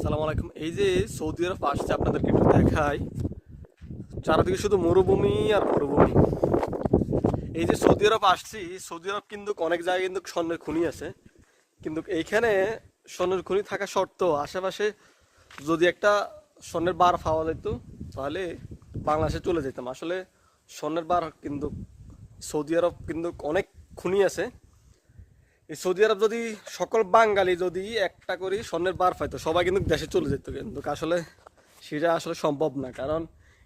আসসালামু আলাইকুম। এই যে সৌদি আরব আসছে আপনাদেরকে একটু দেখাই। চারদিকে শুধু মরুভূমি আর মরুভূমি। এই যে সৌদি আরব আসছি, সৌদি আরব কিন্তু অনেক জায়গায় কিন্তু স্বর্ণের খনি আছে, কিন্তু এইখানে স্বর্ণের খনি থাকা সত্ত্বেও আশেপাশে যদি একটা স্বর্ণের বার পাওয়া যেত তাহলে বাংলাদেশে চলে যেতাম। আসলে স্বর্ণের বার কিন্তু সৌদি আরব কিন্তু অনেক খনি আছে। এই সৌদি আরব যদি সকল বাঙালি যদি একটা করে স্বর্ণের বার পাইতো সবাই কিন্তু দেশে চলে যেত, কিন্তু আসলে সেটা আসলে সম্ভব না। কারণ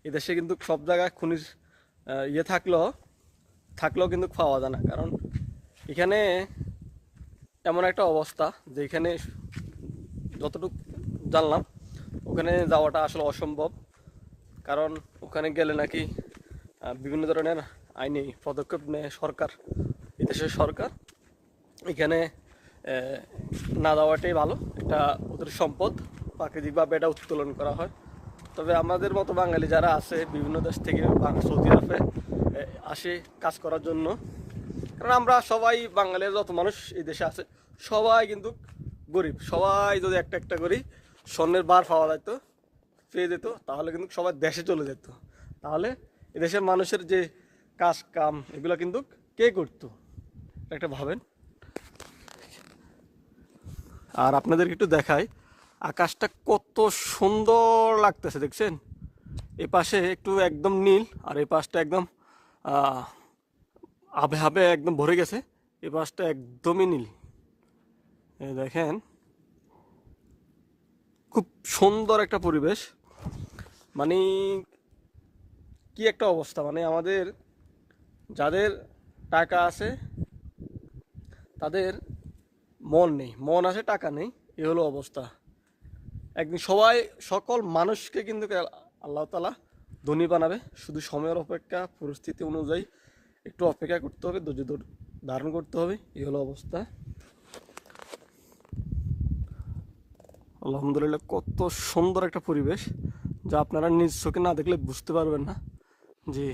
এই দেশে কিন্তু সব জায়গায় খনির ইয়ে থাকলেও কিন্তু পাওয়া যায় না। কারণ এখানে এমন একটা অবস্থা যে এখানে যতটুকু জানলাম ওখানে যাওয়াটা আসলে অসম্ভব। কারণ ওখানে গেলে নাকি বিভিন্ন ধরনের আইনি পদক্ষেপ নেয় সরকার, এই দেশের সরকার। এখানে না যাওয়াটাই ভালো। এটা ওদের সম্পদ, প্রাকৃতিকভাবে এটা উত্তোলন করা হয়। তবে আমাদের মতো বাঙালি যারা আছে বিভিন্ন দেশ থেকে সৌদি আরবে আসে কাজ করার জন্য। কারণ আমরা সবাই বাঙালির যত মানুষ এই দেশে আছে সবাই কিন্তু গরিব। সবাই যদি একটা একটা করি স্বর্ণের বার পাওয়া যেত, পেয়ে যেত, তাহলে কিন্তু সবাই দেশে চলে যেত। তাহলে এদেশের মানুষের যে কাজ কাম এগুলো কিন্তু কে করতো, একটা ভাবেন। আর আপনাদের একটু দেখাই আকাশটা কত সুন্দর লাগতেছে, দেখছেন? এই পাশে একটু একদম নীল আর এই পাশটা একদম আবে আবে একদম ভরে গেছে। এই পাশটা একদমই নীল। এই দেখেন খুব সুন্দর একটা পরিবেশ। মানে কি একটা অবস্থা, মানে আমাদের যাদের টাকা আছে তাদের মন নেই, মন আছে টাকা নেই, এ হলো অবস্থা। একদিন সবাই সকল মানুষকে কিন্তু আল্লাহ তাআলা ধনী বানাবে। শুধু সময়ের অপেক্ষা, পরিস্থিতি অনুযায়ী একটু অপেক্ষা করতে হবে, ধৈর্য ধারণ করতে হবে, এই হলো অবস্থা। আলহামদুলিল্লাহ, কত সুন্দর একটা পরিবেশ যা আপনারা নিজ চোখে না দেখলে বুঝতে পারবেন না। জি।